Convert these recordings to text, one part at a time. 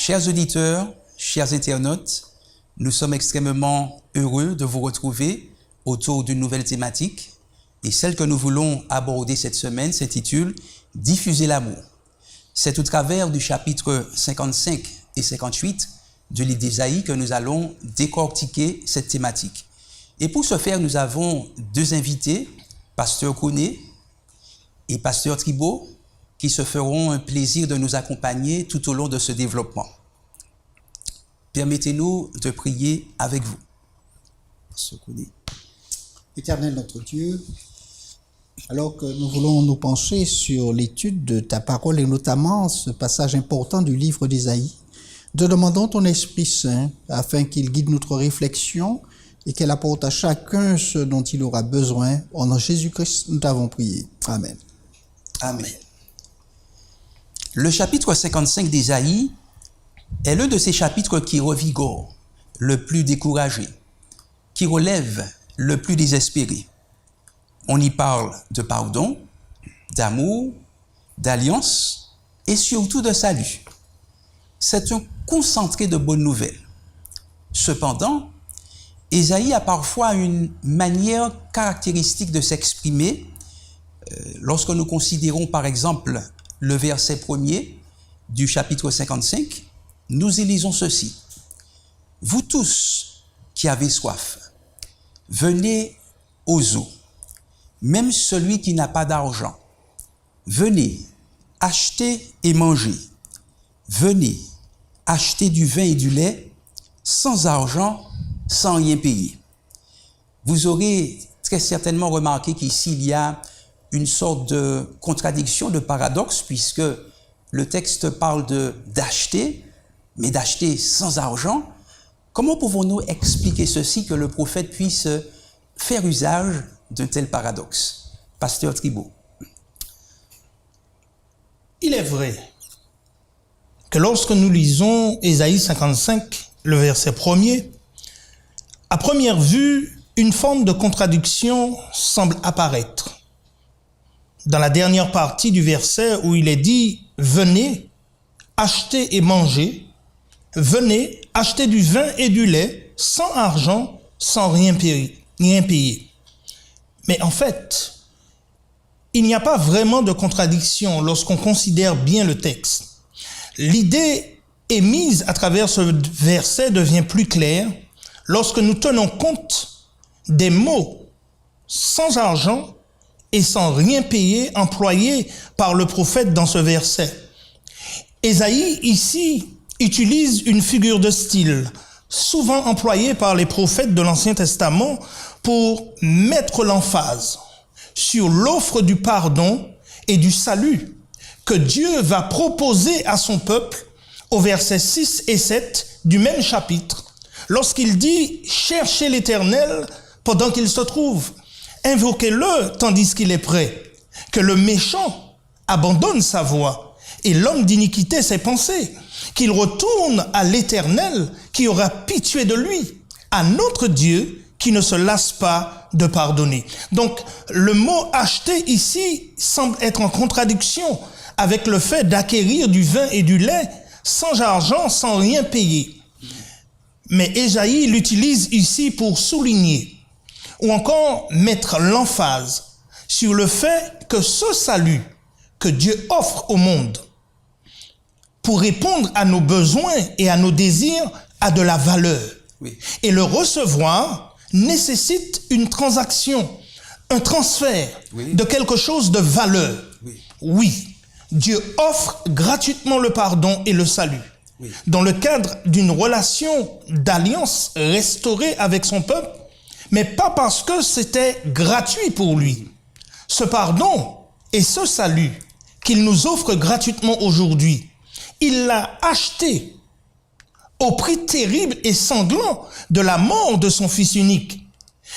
Chers auditeurs, chers internautes, nous sommes extrêmement heureux de vous retrouver autour d'une nouvelle thématique. Et celle que nous voulons aborder cette semaine s'intitule « Diffuser l'amour ». C'est au travers du chapitre 55 et 58 du livre d'Ésaïe que nous allons décortiquer cette thématique. Et pour ce faire, nous avons deux invités, Pasteur Koné et Pasteur Thibault, qui se feront un plaisir de nous accompagner tout au long de ce développement. Permettez-nous de prier avec vous. Pasteur Koné. Éternel notre Dieu, alors que nous voulons nous pencher sur l'étude de ta parole et notamment ce passage important du livre d'Ésaïe, te demandons ton Esprit Saint afin qu'il guide notre réflexion et qu'elle apporte à chacun ce dont il aura besoin. Au nom de Jésus-Christ, nous t'avons prié. Amen. Amen. Le chapitre 55 d'Ésaïe est l'un de ces chapitres qui revigore le plus découragé, qui relève le plus désespéré. On y parle de pardon, d'amour, d'alliance et surtout de salut. C'est un concentré de bonnes nouvelles. Cependant, Ésaïe a parfois une manière caractéristique de s'exprimer. Lorsque nous considérons par exemple le verset 1er du chapitre 55, nous y lisons ceci. « Vous tous qui avez soif, venez aux eaux, même celui qui n'a pas d'argent. Venez, achetez et mangez. Venez, achetez du vin et du lait, sans argent, sans rien payer. » Vous aurez très certainement remarqué qu'ici, il y a une sorte de contradiction, de paradoxe, puisque le texte parle d'acheter, mais d'acheter sans argent. Comment pouvons-nous expliquer ceci, que le prophète puisse faire usage d'un tel paradoxe? Pasteur Thibault. Il est vrai que lorsque nous lisons Ésaïe 55, le verset 1er, à première vue, une forme de contradiction semble apparaître. Dans la dernière partie du verset où il est dit « Venez, achetez et mangez, venez, achetez du vin et du lait, sans argent, sans rien payer. » Mais en fait, il n'y a pas vraiment de contradiction lorsqu'on considère bien le texte. L'idée émise à travers ce verset devient plus claire lorsque nous tenons compte des mots « sans argent » et sans rien payer employés par le prophète dans ce verset. Ésaïe, ici, utilise une figure de style, souvent employée par les prophètes de l'Ancien Testament pour mettre l'emphase sur l'offre du pardon et du salut que Dieu va proposer à son peuple au verset 6 et 7 du même chapitre, lorsqu'il dit « Cherchez l'Éternel pendant qu'il se trouve, invoquez-le tandis qu'il est prêt, que le méchant abandonne sa voie et l'homme d'iniquité ses pensées, qu'il retourne à l'Éternel qui aura pitié de lui, à notre Dieu qui ne se lasse pas de pardonner. » Donc, le mot « acheter » ici semble être en contradiction avec le fait d'acquérir du vin et du lait sans argent, sans rien payer. Mais Ésaïe l'utilise ici pour souligner ou encore mettre l'emphase sur le fait que ce salut que Dieu offre au monde pour répondre à nos besoins et à nos désirs a de la valeur. Oui. Et le recevoir nécessite une transaction, un transfert de quelque chose de valeur. Oui, Dieu offre gratuitement le pardon et le salut dans le cadre d'une relation d'alliance restaurée avec son peuple, mais pas parce que c'était gratuit pour lui. Ce pardon et ce salut qu'il nous offre gratuitement aujourd'hui, il l'a acheté au prix terrible et sanglant de la mort de son Fils unique.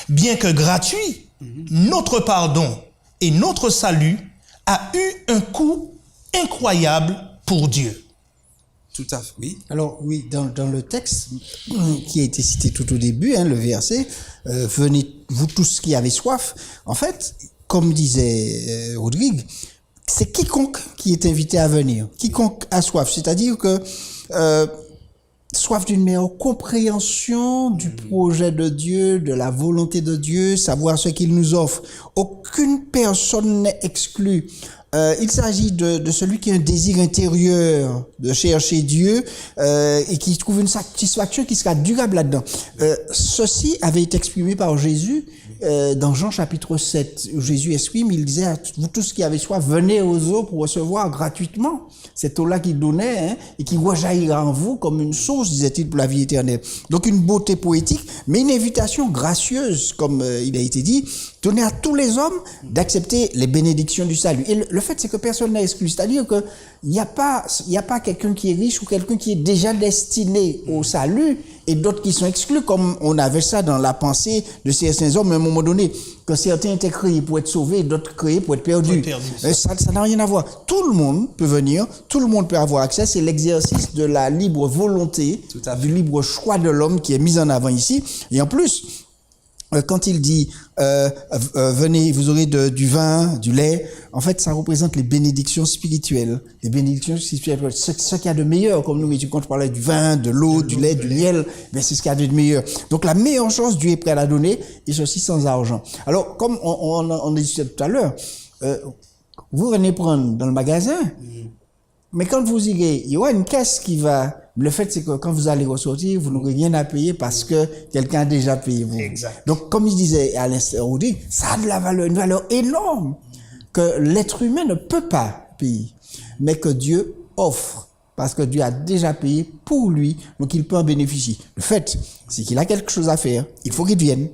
Bien que gratuit, notre pardon et notre salut a eu un coût incroyable pour Dieu. Tout à fait, oui. Alors oui, dans le texte qui a été cité tout au début, le verset « Venez, vous tous qui avez soif », en fait, comme disait Rodrigue, c'est quiconque qui est invité à venir, quiconque a soif. C'est-à-dire que soif d'une meilleure compréhension du projet de Dieu, de la volonté de Dieu, savoir ce qu'il nous offre. Aucune personne n'est exclue. Il s'agit de celui qui a un désir intérieur de chercher Dieu et qui trouve une satisfaction qui sera durable là-dedans. Ceci avait été exprimé par Jésus dans Jean chapitre 7, où Jésus exprime, il disait à vous tous qui avez soif, venez aux eaux pour recevoir gratuitement cette eau-là qu'il donnait et qui rejaillira en vous comme une source, disait-il, pour la vie éternelle. Donc une beauté poétique, mais une invitation gracieuse, comme il a été dit, donnée à tous les hommes d'accepter les bénédictions du salut. Et le fait, c'est que personne n'est exclu. C'est-à-dire que il n'y a pas quelqu'un qui est riche ou quelqu'un qui est déjà destiné au salut et d'autres qui sont exclus, comme on avait ça dans la pensée de certains hommes à un moment donné, que certains étaient créés pour être sauvés et d'autres créés pour être perdus. Ça n'a rien à voir. Tout le monde peut venir, tout le monde peut avoir accès. C'est l'exercice de la libre volonté, du libre choix de l'homme qui est mis en avant ici. Et en plus, quand il dit venez, vous aurez du vin, du lait, en fait, ça représente les bénédictions spirituelles. Les bénédictions spirituelles, ce qu'il y a de meilleur, comme nous, quand je parlais du vin, de l'eau, du lait, du miel, ben c'est ce qu'il y a de meilleur. Donc la meilleure chose, Dieu est prêt à la donner, et ceci sans argent. Alors, comme on disait tout à l'heure, vous venez prendre dans le magasin, mais quand vous irez, il y aura une caisse qui va... Le fait, c'est que quand vous allez ressortir, vous n'aurez rien à payer parce que quelqu'un a déjà payé vous. Exact. Donc, comme il disait à l'instant, ça a de la valeur, une valeur énorme que l'être humain ne peut pas payer, mais que Dieu offre parce que Dieu a déjà payé pour lui, donc il peut en bénéficier. Le fait, c'est qu'il a quelque chose à faire. Il faut qu'il vienne.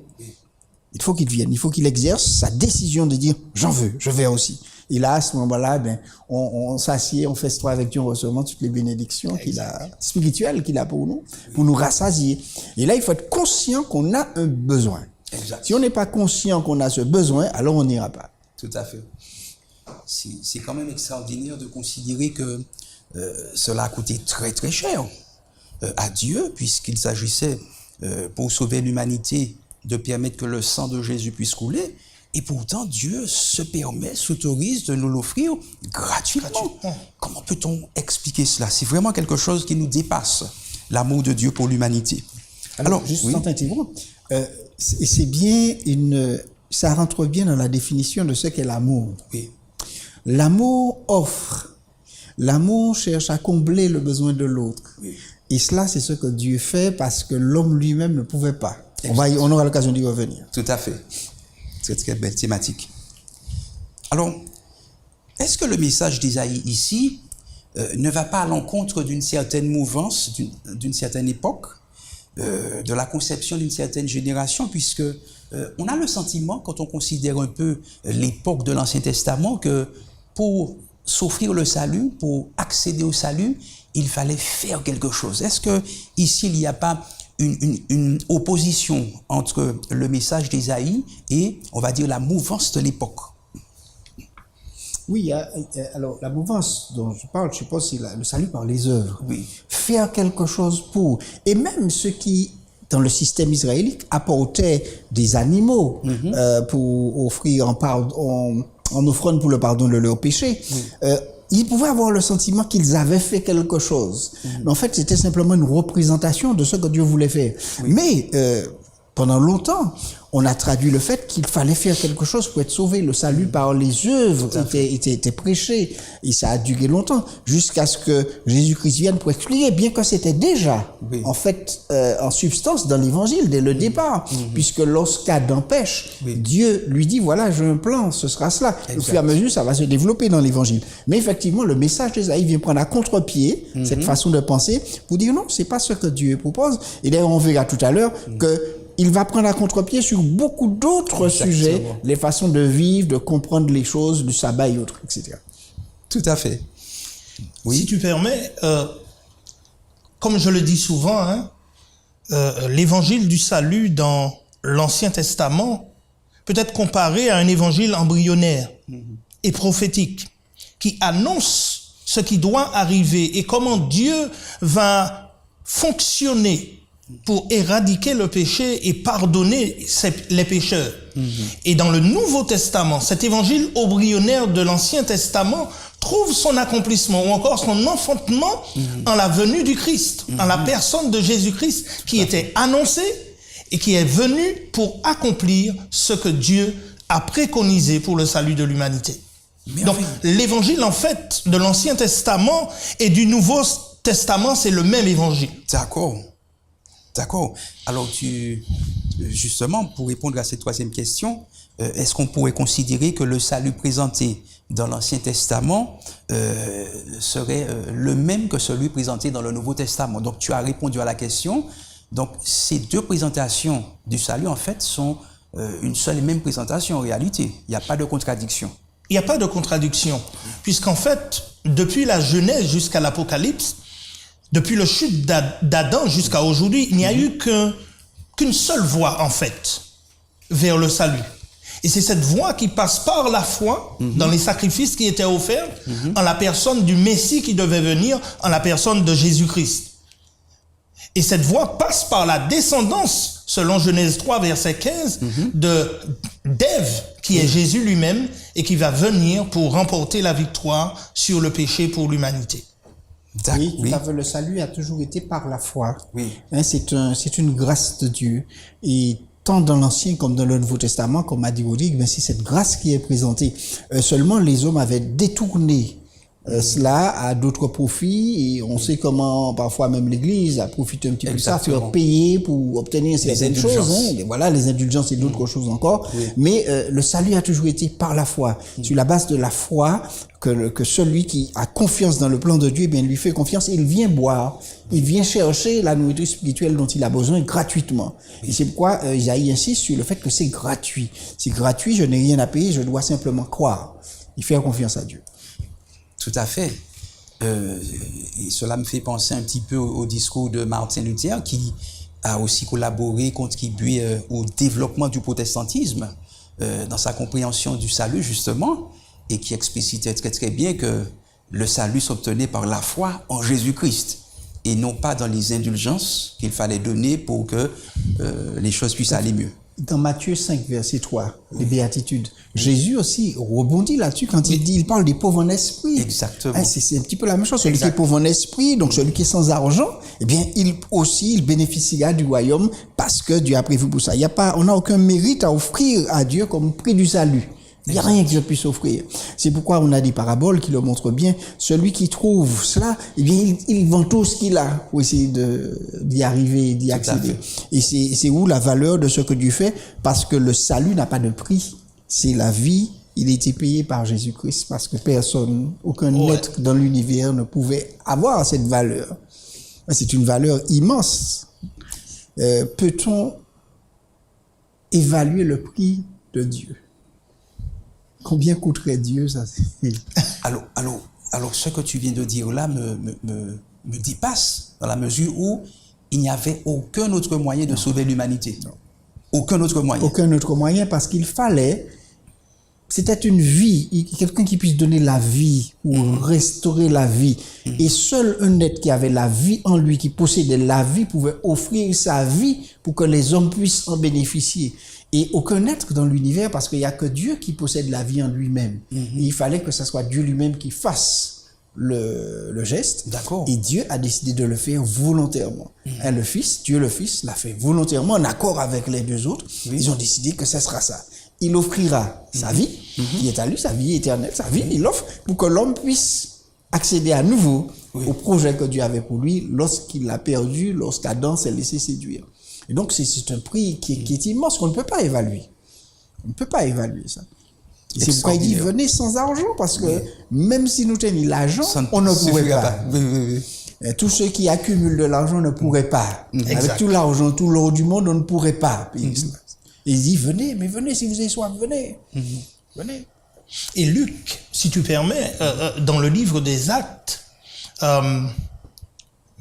Il faut qu'il vienne. Il faut qu'il exerce sa décision de dire, j'en veux, je vais aussi. Et là, à ce moment-là, ben, on s'assied, on festoie avec Dieu, on reçoit toutes les bénédictions spirituelles qu'il a pour nous rassasier. Et là, il faut être conscient qu'on a un besoin. Exact. Si on n'est pas conscient qu'on a ce besoin, alors on n'ira pas. Tout à fait. C'est quand même extraordinaire de considérer que cela a coûté très très cher à Dieu, puisqu'il s'agissait, pour sauver l'humanité, de permettre que le sang de Jésus puisse couler. Et pourtant, Dieu s'autorise de nous l'offrir gratuitement. Comment peut-on expliquer cela? C'est vraiment quelque chose qui nous dépasse, l'amour de Dieu pour l'humanité. Alors juste sans t'interrompre, c'est bien ça rentre bien dans la définition de ce qu'est l'amour. Oui. L'amour offre. L'amour cherche à combler le besoin de l'autre. Oui. Et cela, c'est ce que Dieu fait parce que l'homme lui-même ne pouvait pas. On aura l'occasion d'y revenir. Tout à fait. Très très belle thématique. Alors, est-ce que le message d'Isaïe ici ne va pas à l'encontre d'une certaine mouvance, d'une certaine époque, de la conception d'une certaine génération, puisque on a le sentiment, quand on considère un peu l'époque de l'Ancien Testament, que pour s'offrir le salut, pour accéder au salut, il fallait faire quelque chose. Est-ce que ici il n'y a pas une opposition entre le message d'Isaïe et, on va dire, la mouvance de l'époque? Oui, alors la mouvance dont je parle, je suppose, c'est le salut par les œuvres. Oui. Faire quelque chose pour. Et même ceux qui, dans le système israélite, apportaient des animaux pour offrir en offrande pour le pardon de leurs péchés, ils pouvaient avoir le sentiment qu'ils avaient fait quelque chose. Mais en fait, c'était simplement une représentation de ce que Dieu voulait faire. Mais pendant longtemps, on a traduit le fait qu'il fallait faire quelque chose pour être sauvé. Le salut par les œuvres était prêché. Et ça a duré longtemps, jusqu'à ce que Jésus-Christ vienne pour expliquer, bien que c'était déjà, en fait, en substance dans l'évangile, dès le départ. Puisque lorsqu'Adam pêche, Dieu lui dit, voilà, j'ai un plan, ce sera cela. Au fur et à mesure, ça va se développer dans l'évangile. Mais effectivement, le message d'Isaïe vient prendre à contre-pied cette façon de penser pour dire non, c'est pas ce que Dieu propose. Et d'ailleurs, on verra tout à l'heure que il va prendre à contre-pied sur beaucoup d'autres sujets, les façons de vivre, de comprendre les choses, du sabbat et autres, etc. Tout à fait. Oui. Si tu permets, comme je le dis souvent, l'évangile du salut dans l'Ancien Testament peut être comparé à un évangile embryonnaire et prophétique qui annonce ce qui doit arriver et comment Dieu va fonctionner pour éradiquer le péché et pardonner les pécheurs. Et dans le Nouveau Testament, cet évangile embryonnaire de l'Ancien Testament trouve son accomplissement ou encore son enfantement en la venue du Christ, en la personne de Jésus-Christ qui était annoncé et qui est venu pour accomplir ce que Dieu a préconisé pour le salut de l'humanité. Donc, l'évangile, en fait, de l'Ancien Testament et du Nouveau Testament, c'est le même évangile. D'accord. D'accord. Alors, justement, pour répondre à cette troisième question, est-ce qu'on pourrait considérer que le salut présenté dans l'Ancien Testament serait le même que celui présenté dans le Nouveau Testament? Donc, tu as répondu à la question. Donc, ces deux présentations du salut, en fait, sont une seule et même présentation en réalité. Il n'y a pas de contradiction. Il n'y a pas de contradiction, puisqu'en fait, depuis la Genèse jusqu'à l'Apocalypse, depuis le chute d'Adam jusqu'à aujourd'hui, il n'y a eu qu'une seule voie, en fait, vers le salut. Et c'est cette voie qui passe par la foi dans les sacrifices qui étaient offerts en la personne du Messie qui devait venir, en la personne de Jésus-Christ. Et cette voie passe par la descendance, selon Genèse 3, verset 15, d'Ève, qui est Jésus lui-même, et qui va venir pour remporter la victoire sur le péché pour l'humanité. Oui, le salut a toujours été par la foi. Oui. Hein, c'est une grâce de Dieu. Et tant dans l'Ancien comme dans le Nouveau Testament, comme a dit Rodrigue, ben c'est cette grâce qui est présentée. Seulement, les hommes avaient détourné cela à d'autres profits, et on sait comment parfois même l'Église a profité un petit peu de ça, faire payer pour obtenir certaines choses. Hein. Voilà, les indulgences et d'autres choses encore. Oui. Mais le salut a toujours été par la foi. Sur la base de la foi, que celui qui a confiance dans le plan de Dieu, bien lui fait confiance, il vient boire, il vient chercher la nourriture spirituelle dont il a besoin gratuitement. Et c'est pourquoi Isaïe insiste sur le fait que c'est gratuit. C'est gratuit, je n'ai rien à payer, je dois simplement croire et faire confiance à Dieu. Tout à fait. Et cela me fait penser un petit peu au discours de Martin Luther, qui a aussi collaboré, contribué au développement du protestantisme dans sa compréhension du salut, justement, et qui explicitait très très bien que le salut s'obtenait par la foi en Jésus-Christ, et non pas dans les indulgences qu'il fallait donner pour que les choses puissent aller mieux. Dans Matthieu 5, verset 3, les béatitudes, Jésus aussi rebondit là-dessus quand il parle des pauvres en esprit. Exactement. Hein, c'est un petit peu la même chose. Celui qui est pauvre en esprit, donc celui qui est sans argent, eh bien, il bénéficiera du royaume parce que Dieu a prévu pour ça. On n'a aucun mérite à offrir à Dieu comme prix du salut. Il n'y a rien que Dieu puisse offrir. C'est pourquoi on a des paraboles qui le montrent bien. Celui qui trouve cela, eh bien, il vend tout ce qu'il a pour essayer d'y arriver, d'y accéder. Et c'est où la valeur de ce que Dieu fait, parce que le salut n'a pas de prix. C'est la vie. Il a été payé par Jésus-Christ parce que personne, aucun être dans l'univers ne pouvait avoir cette valeur. C'est une valeur immense. Peut-on évaluer le prix de Dieu? Combien coûterait Dieu, ça? Alors, ce que tu viens de dire là me dépasse, dans la mesure où il n'y avait aucun autre moyen de sauver l'humanité. Non. Aucun autre moyen. Aucun autre moyen, parce qu'il fallait, c'était une vie, quelqu'un qui puisse donner la vie ou restaurer la vie. Et seul un être qui avait la vie en lui, qui possédait la vie, pouvait offrir sa vie pour que les hommes puissent en bénéficier. Et aucun être dans l'univers, parce qu'il n'y a que Dieu qui possède la vie en lui-même. Il fallait que ce soit Dieu lui-même qui fasse le geste. D'accord. Et Dieu a décidé de le faire volontairement. Et Dieu le Fils l'a fait volontairement, en accord avec les deux autres. Ils ont décidé que ce sera ça. Il offrira sa vie, qui est à lui, sa vie éternelle, sa vie, il l'offre pour que l'homme puisse accéder à nouveau au projet que Dieu avait pour lui lorsqu'il l'a perdu, lorsqu'Adam s'est laissé séduire. Et donc, c'est un prix qui est immense, qu'on ne peut pas évaluer. On ne peut pas évaluer ça. Et c'est pourquoi il dit, venez sans argent, parce que même si nous tenions l'argent, on ne pourrait pas. Et tous ceux qui accumulent de l'argent ne pourraient pas. Avec tout l'argent, tout l'or du monde, on ne pourrait pas payer cela. Et il dit, venez, mais venez, si vous avez soif, venez. Venez. Et Luc, si tu permets, dans le livre des Actes,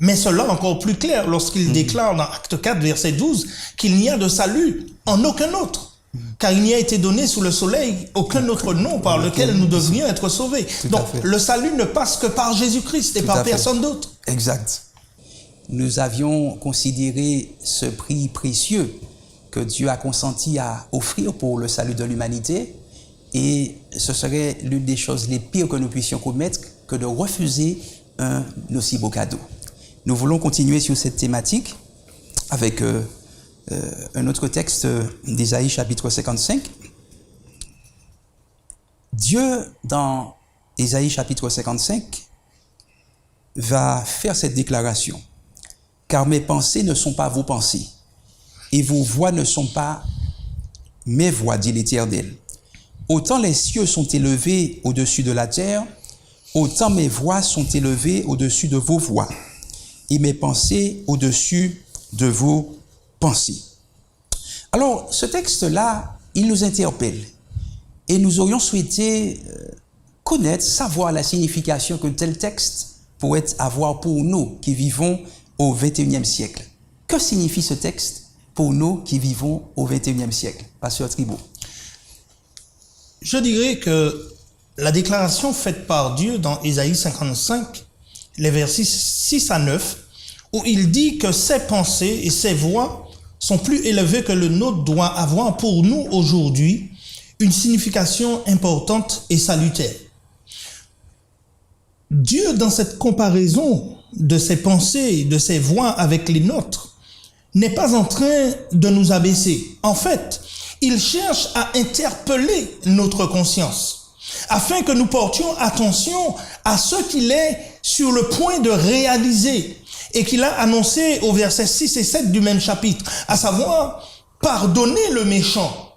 mais cela encore plus clair lorsqu'il déclare dans Acte 4, verset 12, qu'il n'y a de salut en aucun autre, car il n'y a été donné sous le soleil aucun autre nom par lequel nous devrions être sauvés. Donc le salut ne passe que par Jésus-Christ et par personne d'autre. Exact. nous avions considéré ce prix précieux que Dieu a consenti à offrir pour le salut de l'humanité, et ce serait l'une des choses les pires que nous puissions commettre que de refuser un aussi beau cadeau. Nous voulons continuer sur cette thématique avec un autre texte d'Ésaïe chapitre 55. Dieu, dans Ésaïe chapitre 55, va faire cette déclaration. « Car mes pensées ne sont pas vos pensées, et vos voix ne sont pas mes voix, dit l'Éternel. Autant les cieux sont élevés au-dessus de la terre, autant mes voix sont élevées au-dessus de vos voix, et mes pensées au-dessus de vos pensées. » Alors, ce texte-là, il nous interpelle, et nous aurions souhaité connaître, savoir la signification que tel texte pourrait avoir pour nous qui vivons au XXIe siècle. Que signifie ce texte pour nous qui vivons au XXIe siècle, Pasteur Tribault? Je dirais que la déclaration faite par Dieu dans Ésaïe 55, les versets 6 à 9, où il dit que ses pensées et ses voix sont plus élevées que le nôtre, doit avoir pour nous aujourd'hui une signification importante et salutaire. Dieu, dans cette comparaison de ses pensées, de ses voix avec les nôtres, n'est pas en train de nous abaisser. En fait, il cherche à interpeller notre conscience, afin que nous portions attention à ce qu'il est sur le point de réaliser et qu'il a annoncé au verset 6 et 7 du même chapitre, à savoir, pardonner le méchant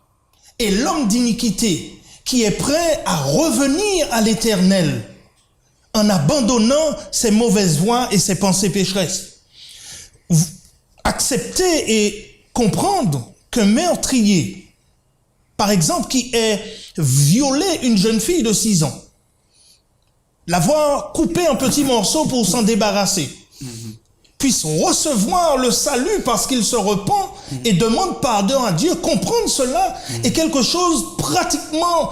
et l'homme d'iniquité qui est prêt à revenir à l'Éternel en abandonnant ses mauvaises voies et ses pensées pécheresses. Accepter et comprendre qu'un meurtrier, par exemple, qui ait violé une jeune fille de 6 ans, l'avoir coupée en petits morceaux pour s'en débarrasser, puisse recevoir le salut parce qu'il se repent et demande pardon à Dieu, comprendre cela est quelque chose pratiquement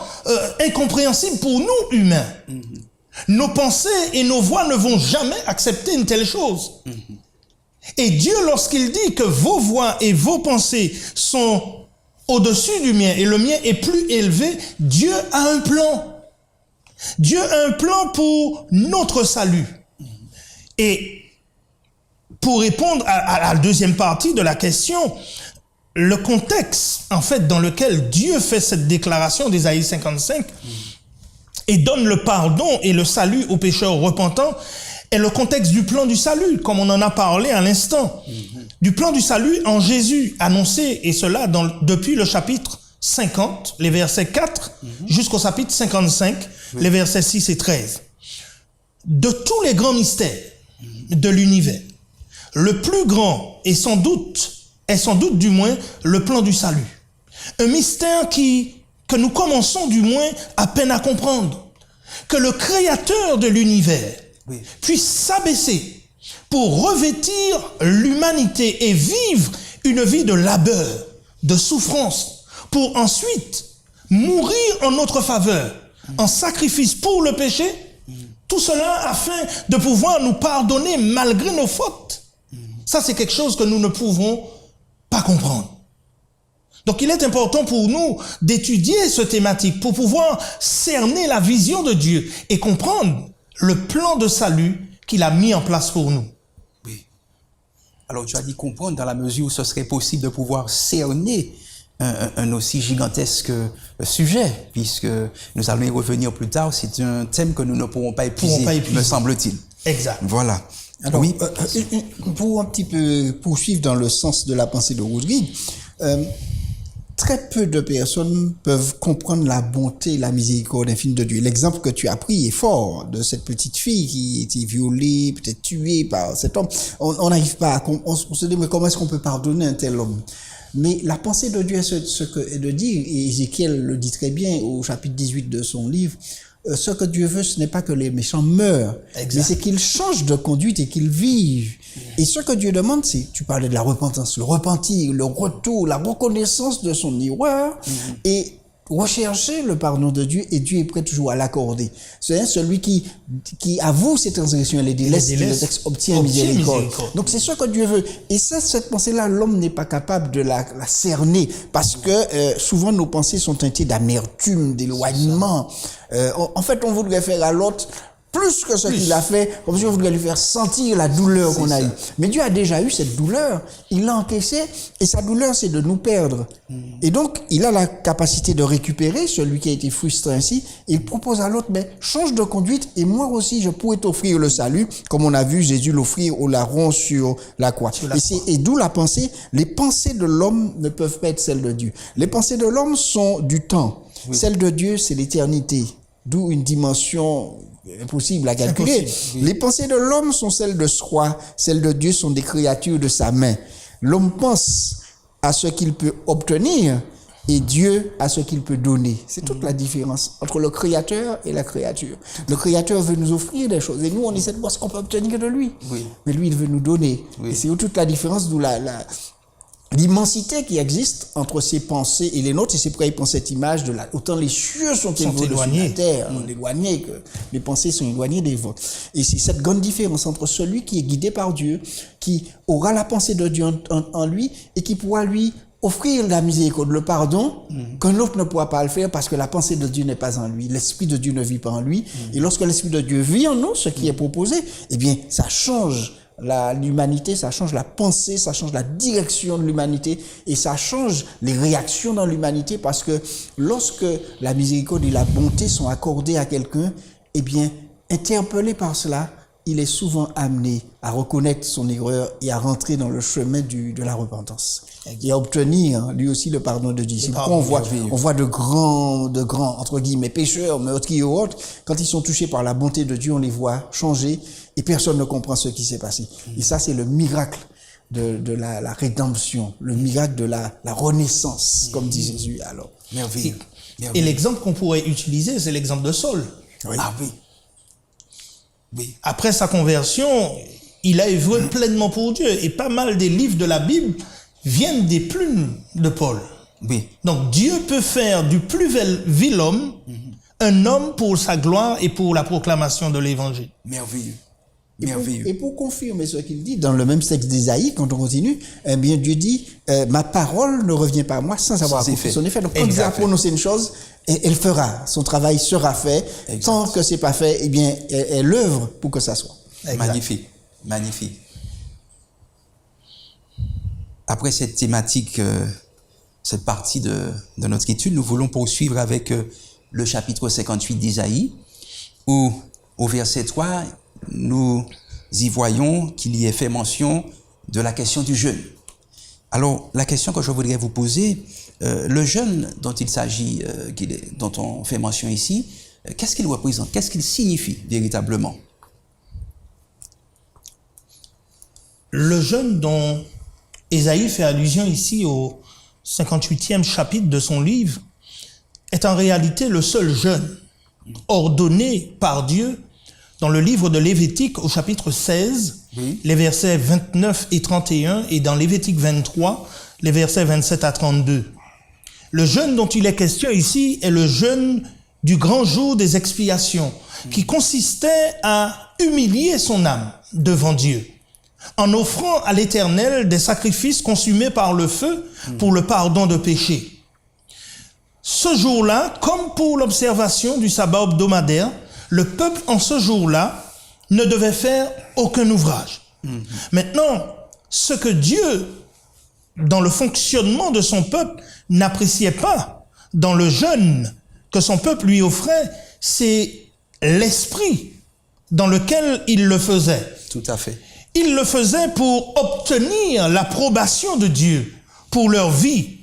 incompréhensible pour nous humains. Nos pensées et nos voix ne vont jamais accepter une telle chose. Et Dieu, lorsqu'il dit que vos voix et vos pensées sont au-dessus du mien et le mien est plus élevé, Dieu a un plan. Dieu a un plan pour notre salut. Et pour répondre à la deuxième partie de la question, le contexte, en fait, dans lequel Dieu fait cette déclaration d'Ésaïe 55 et donne le pardon et le salut aux pécheurs repentants est le contexte du plan du salut, comme on en a parlé à l'instant. Du plan du salut en Jésus, annoncé, et cela depuis le chapitre 50, les versets 4, jusqu'au chapitre 55, les versets 6 et 13. De tous les grands mystères de l'univers, le plus grand est sans doute du moins le plan du salut. Un mystère que nous commençons du moins à peine à comprendre. Que le Créateur de l'univers puisse s'abaisser pour revêtir l'humanité et vivre une vie de labeur, de souffrance, pour ensuite mourir en notre faveur, en sacrifice pour le péché, tout cela afin de pouvoir nous pardonner malgré nos fautes. Ça, c'est quelque chose que nous ne pouvons pas comprendre. Donc, il est important pour nous d'étudier cette thématique pour pouvoir cerner la vision de Dieu et comprendre le plan de salut qu'il a mis en place pour nous. Oui. Alors, tu as dit comprendre dans la mesure où ce serait possible de pouvoir cerner un aussi gigantesque sujet, puisque nous allons y revenir plus tard. C'est un thème que nous ne pourrons pas épuiser, me semble-t-il. Exact. Voilà. Alors, oui. Pour un petit peu poursuivre dans le sens de la pensée de Rodrigue, très peu de personnes peuvent comprendre la bonté et la miséricorde infinie de Dieu. L'exemple que tu as pris est fort, de cette petite fille qui a été violée, peut-être tuée par cet homme. On n'arrive pas à... On se dit, mais comment est-ce qu'on peut pardonner un tel homme? Mais la pensée de Dieu est ce que est de dire, et Ézéchiel le dit très bien au chapitre 18 de son livre, ce que Dieu veut, ce n'est pas que les méchants meurent, mais c'est qu'ils changent de conduite et qu'ils vivent. Et ce que Dieu demande, c'est, tu parlais de la repentance, le repentir, le retour, la reconnaissance de son erreur, et rechercher le pardon de Dieu et Dieu est prêt toujours à l'accorder. C'est celui qui avoue ses transgressions et les délaisse, qui les obtient miséricorde. Donc c'est ce que Dieu veut. Et cette pensée-là, l'homme n'est pas capable de la cerner parce que souvent nos pensées sont teintées d'amertume, d'éloignement. En fait, on voudrait faire à l'autre plus que ce qu'il a fait, comme si on voulait lui faire sentir la douleur qu'on a eue. Mais Dieu a déjà eu cette douleur, il l'a encaissée, et sa douleur, c'est de nous perdre. Et donc, il a la capacité de récupérer celui qui a été frustré ainsi, et il propose à l'autre, mais change de conduite, et moi aussi, je pourrais t'offrir le salut, comme on a vu Jésus l'offrir au larron sur la croix. Et d'où la pensée, les pensées de l'homme ne peuvent pas être celles de Dieu. Les pensées de l'homme sont du temps. Oui. Celles de Dieu, c'est l'éternité. D'où une dimension impossible à calculer. Oui. Les pensées de l'homme sont celles de soi, celles de Dieu sont des créatures de sa main. L'homme pense à ce qu'il peut obtenir et Dieu à ce qu'il peut donner. C'est toute la différence entre le créateur et la créature. Le créateur veut nous offrir des choses et nous on essaie de voir ce qu'on peut obtenir de lui. Oui. Mais lui il veut nous donner. Oui. Et c'est toute la différence, d'où l'immensité qui existe entre ses pensées et les nôtres. Et c'est pourquoi il pense cette image de autant les cieux sont élevés de la terre, éloignés, que les pensées sont éloignées des vôtres. Et c'est cette grande différence entre celui qui est guidé par Dieu, qui aura la pensée de Dieu en lui et qui pourra lui offrir la miséricorde, le pardon, qu'un autre ne pourra pas le faire parce que la pensée de Dieu n'est pas en lui. L'Esprit de Dieu ne vit pas en lui. Et lorsque l'Esprit de Dieu vit en nous, ce qui est proposé, eh bien, ça change l'humanité, ça change la pensée, ça change la direction de l'humanité et ça change les réactions dans l'humanité parce que lorsque la miséricorde et la bonté sont accordées à quelqu'un, eh bien, interpellé par cela, il est souvent amené à reconnaître son erreur et à rentrer dans le chemin de la repentance. Et à obtenir, lui aussi, le pardon de Dieu. C'est pourquoi on voit de grands, entre guillemets, pécheurs, meurtriers ou autres, quand ils sont touchés par la bonté de Dieu, on les voit changer et personne ne comprend ce qui s'est passé. Et ça, c'est le miracle de la rédemption, le miracle de la renaissance, comme dit Jésus. Alors, merveilleux. Et l'exemple qu'on pourrait utiliser, c'est l'exemple de Saul. Oui. Ah oui. Oui. Après sa conversion, il a œuvré pleinement pour Dieu. Et pas mal des livres de la Bible viennent des plumes de Paul. Oui. Donc Dieu peut faire du plus vil homme un homme pour sa gloire et pour la proclamation de l'évangile. Merveilleux. Et pour confirmer ce qu'il dit dans le même texte d'Ésaïe, quand on continue, eh bien Dieu dit, ma parole ne revient pas à moi sans avoir accompli son effet. Donc quand Dieu a prononcé une chose, elle fera, son travail sera fait. Exact. Tant que c'est pas fait, eh bien elle œuvre pour que ça soit. Exact. Magnifique, magnifique. Après cette thématique, cette partie de notre étude, nous voulons poursuivre avec le chapitre 58 d'Ésaïe, où au verset 3, nous y voyons qu'il y est fait mention de la question du jeûne. Alors, la question que je voudrais vous poser, le jeûne dont il s'agit, dont on fait mention ici, qu'est-ce qu'il représente? Qu'est-ce qu'il signifie véritablement? Le jeûne dont Ésaïe fait allusion ici au 58e chapitre de son livre est en réalité le seul jeûne ordonné par Dieu dans le livre de Lévitique au chapitre 16, les versets 29 et 31, et dans Lévitique 23, les versets 27 à 32. Le jeûne dont il est question ici est le jeûne du grand jour des expiations, qui consistait à humilier son âme devant Dieu, en offrant à l'Éternel des sacrifices consumés par le feu pour le pardon de péchés. Ce jour-là, comme pour l'observation du sabbat hebdomadaire, le peuple en ce jour-là ne devait faire aucun ouvrage. Maintenant, ce que Dieu, dans le fonctionnement de son peuple, n'appréciait pas dans le jeûne que son peuple lui offrait, c'est l'esprit dans lequel il le faisait. Tout à fait. Il le faisait pour obtenir l'approbation de Dieu pour leur vie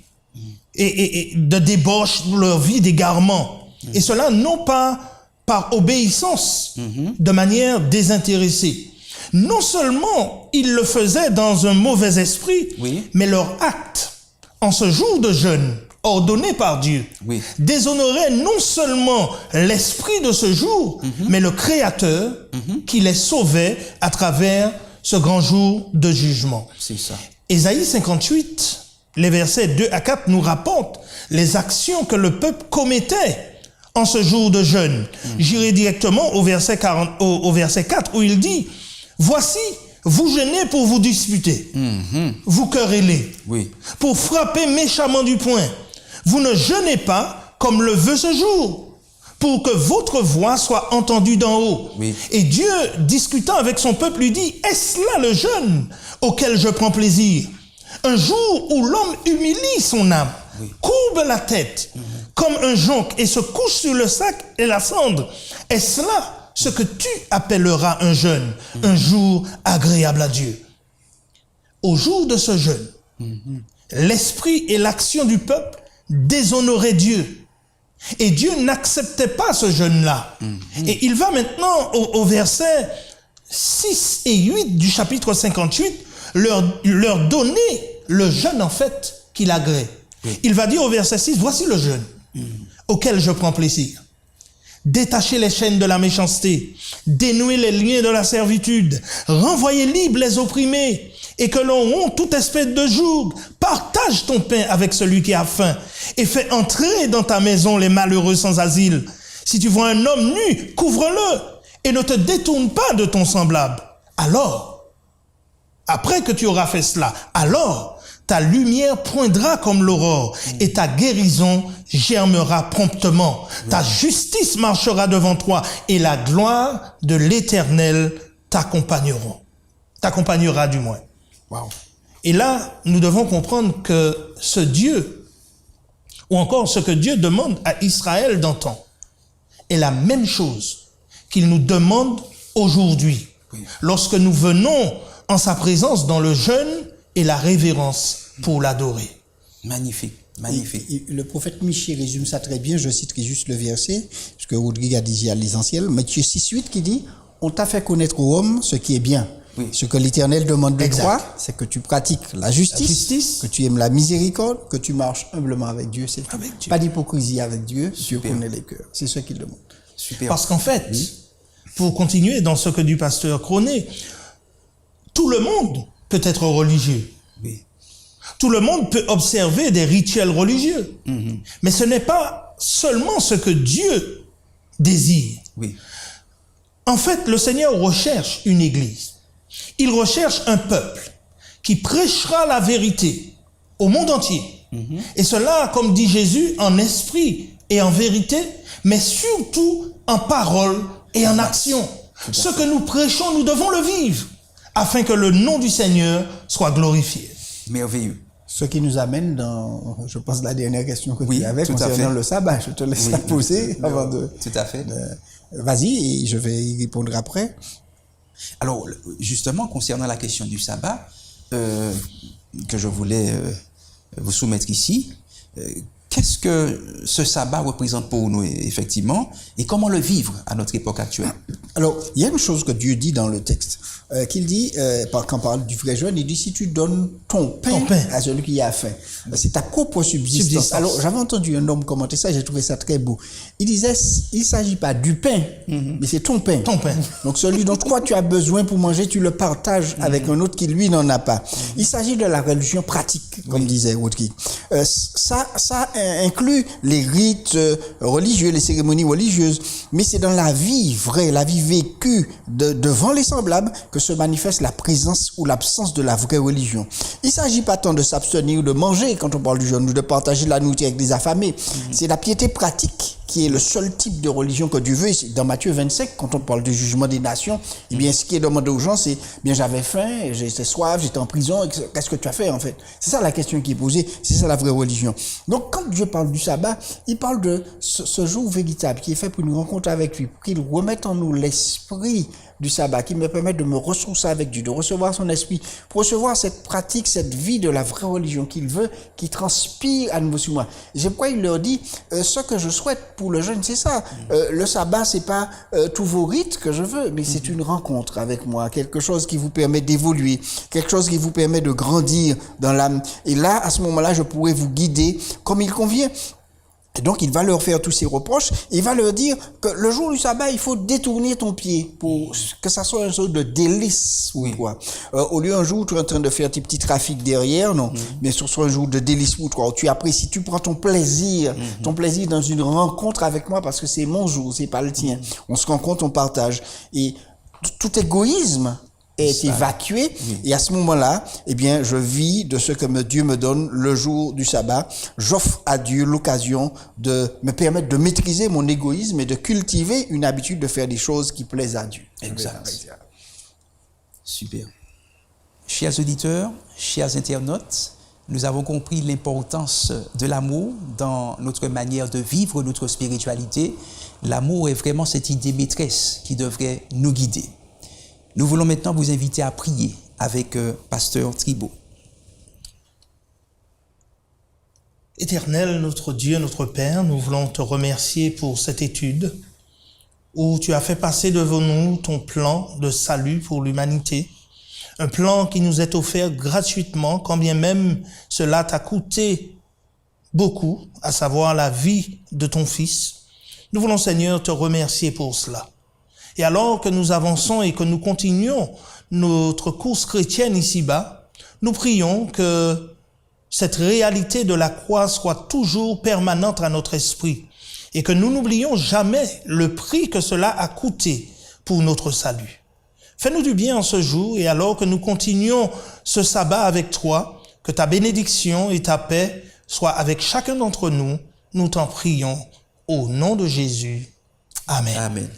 et de débauche, pour leur vie d'égarement. Et cela non pas par obéissance, de manière désintéressée. Non seulement ils le faisaient dans un mauvais esprit, mais leur acte, en ce jour de jeûne, ordonné par Dieu, déshonorait non seulement l'esprit de ce jour, mais le Créateur qui les sauvait à travers ce grand jour de jugement. C'est ça. Ésaïe 58, les versets 2 à 4 nous rapportent les actions que le peuple commettait en ce jour de jeûne. J'irai directement au verset 4 où il dit « Voici, vous jeûnez pour vous disputer, vous querellez, pour frapper méchamment du poing. Vous ne jeûnez pas comme le veut ce jour, pour que votre voix soit entendue d'en haut. » Et Dieu, discutant avec son peuple, lui dit « Est-ce là le jeûne auquel je prends plaisir? Un jour où l'homme humilie son âme, courbe la tête comme un jonc et se couche sur le sac et la cendre. Est-ce là ce que tu appelleras un jeûne, un jour agréable à Dieu? » Au jour de ce jeûne, l'esprit et l'action du peuple déshonoraient Dieu. Et Dieu n'acceptait pas ce jeûne-là. Et il va maintenant au verset 6 et 8 du chapitre 58 leur donner le jeûne en fait qu'il agrée. Il va dire au verset 6, « Voici le jeûne auquel je prends plaisir. Détachez les chaînes de la méchanceté, dénouez les liens de la servitude, renvoyez libres les opprimés, et que l'on rompt toute espèce de joug. Partage ton pain avec celui qui a faim, et fais entrer dans ta maison les malheureux sans asile. Si tu vois un homme nu, couvre-le, et ne te détourne pas de ton semblable. Alors, après que tu auras fait cela, alors ta lumière poindra comme l'aurore et ta guérison germera promptement. Ta justice marchera devant toi et la gloire de l'Éternel t'accompagnera du moins. » Et là, nous devons comprendre que ce Dieu, ou encore ce que Dieu demande à Israël d'antan, est la même chose qu'il nous demande aujourd'hui, lorsque nous venons en sa présence dans le jeûne et la révérence pour l'adorer. Magnifique, magnifique. Et le prophète Michée résume ça très bien, je citerai juste le verset, parce que Rodrigue a dit à l'essentiel, Matthieu 6,8 qui dit « On t'a fait connaître aux hommes ce qui est bien. » Ce que l'Éternel demande de toi, c'est que tu pratiques la justice, que tu aimes la miséricorde, que tu marches humblement avec Dieu. C'est tout. Pas d'hypocrisie avec Dieu, Dieu connaît les cœurs. C'est ce qu'il demande. Super. Parce qu'en fait, pour continuer dans ce que dit pasteur Cronet, tout le monde peut être religieux. Tout le monde peut observer des rituels religieux. Mais ce n'est pas seulement ce que Dieu désire. En fait, le Seigneur recherche une église. Il recherche un peuple qui prêchera la vérité au monde entier. Et cela, comme dit Jésus, en esprit et en vérité, mais surtout en parole et en action. Ce que nous prêchons, nous devons le vivre, afin que le nom du Seigneur soit glorifié. Merveilleux. Ce qui nous amène dans, je pense, la dernière question que tu avais concernant le sabbat. Je te laisse la poser avant de... Tout à fait. Vas-y, et je vais y répondre après. Alors, justement, concernant la question du sabbat, que je voulais vous soumettre ici, qu'est-ce que ce sabbat représente pour nous, effectivement, et comment le vivre à notre époque actuelle? Alors, il y a une chose que Dieu dit dans le texte, qu'il dit, quand on parle du vrai jeûne, il dit, si tu donnes ton pain à celui qui a faim, c'est ta propre subsistance. Alors, j'avais entendu un homme commenter ça, j'ai trouvé ça très beau. Il disait, il ne s'agit pas du pain, mais c'est ton pain. Ton pain. Donc, celui dont toi tu as besoin pour manger, tu le partages avec un autre qui, lui, n'en a pas. Il s'agit de la religion pratique, comme disait Rodrigue. Ça inclut les rites religieux, les cérémonies religieuses, mais c'est dans la vie vraie, la vie vécue devant les semblables que se manifeste la présence ou l'absence de la vraie religion. Il ne s'agit pas tant de s'abstenir ou de manger quand on parle du jeûne ou de partager la nourriture avec les affamés. C'est la piété pratique qui est le seul type de religion que Dieu veut. Dans Matthieu 25, quand on parle du jugement des nations, eh bien, ce qui est demandé aux gens, c'est, bien, j'avais faim, j'étais soif, j'étais en prison, qu'est-ce que tu as fait, en fait? C'est ça la question qui est posée, c'est ça la vraie religion. Donc, quand Dieu parle du sabbat, il parle de ce jour véritable qui est fait pour nous rencontrer avec lui, pour qu'il remette en nous l'esprit du sabbat, qui me permet de me ressourcer avec Dieu, de recevoir son esprit, pour recevoir cette pratique, cette vie de la vraie religion qu'il veut, qui transpire à nouveau sur moi. C'est pourquoi il leur dit, ce que je souhaite pour le jeûne, c'est ça. Le sabbat, c'est pas tous vos rites que je veux, mais c'est une rencontre avec moi, quelque chose qui vous permet d'évoluer, quelque chose qui vous permet de grandir dans l'âme. Et là, à ce moment-là, je pourrais vous guider comme il convient. Et donc, il va leur faire tous ces reproches et il va leur dire que le jour du sabbat, il faut détourner ton pied pour que ça soit un sorte de délice pour toi. Au lieu un jour où tu es en train de faire tes petits trafics derrière, non, mais ce soit un jour de délice pour toi, où tu apprécies, tu prends ton plaisir dans une rencontre avec moi parce que c'est mon jour, c'est pas le tien. On se rencontre, on partage. Et tout égoïsme est évacué, et à ce moment-là, eh bien, je vis de ce que Dieu me donne le jour du sabbat. J'offre à Dieu l'occasion de me permettre de maîtriser mon égoïsme et de cultiver une habitude de faire des choses qui plaisent à Dieu. Exact. Super. Chers auditeurs, chers internautes, nous avons compris l'importance de l'amour dans notre manière de vivre notre spiritualité. L'amour est vraiment cette idée maîtresse qui devrait nous guider. Nous voulons maintenant vous inviter à prier avec Pasteur Tribault. Éternel, notre Dieu, notre Père, nous voulons te remercier pour cette étude où tu as fait passer devant nous ton plan de salut pour l'humanité. Un plan qui nous est offert gratuitement, quand bien même cela t'a coûté beaucoup, à savoir la vie de ton Fils. Nous voulons, Seigneur, te remercier pour cela. Et alors que nous avançons et que nous continuons notre course chrétienne ici-bas, nous prions que cette réalité de la croix soit toujours permanente à notre esprit et que nous n'oublions jamais le prix que cela a coûté pour notre salut. Fais-nous du bien en ce jour et alors que nous continuons ce sabbat avec toi, que ta bénédiction et ta paix soient avec chacun d'entre nous, nous t'en prions au nom de Jésus. Amen. Amen.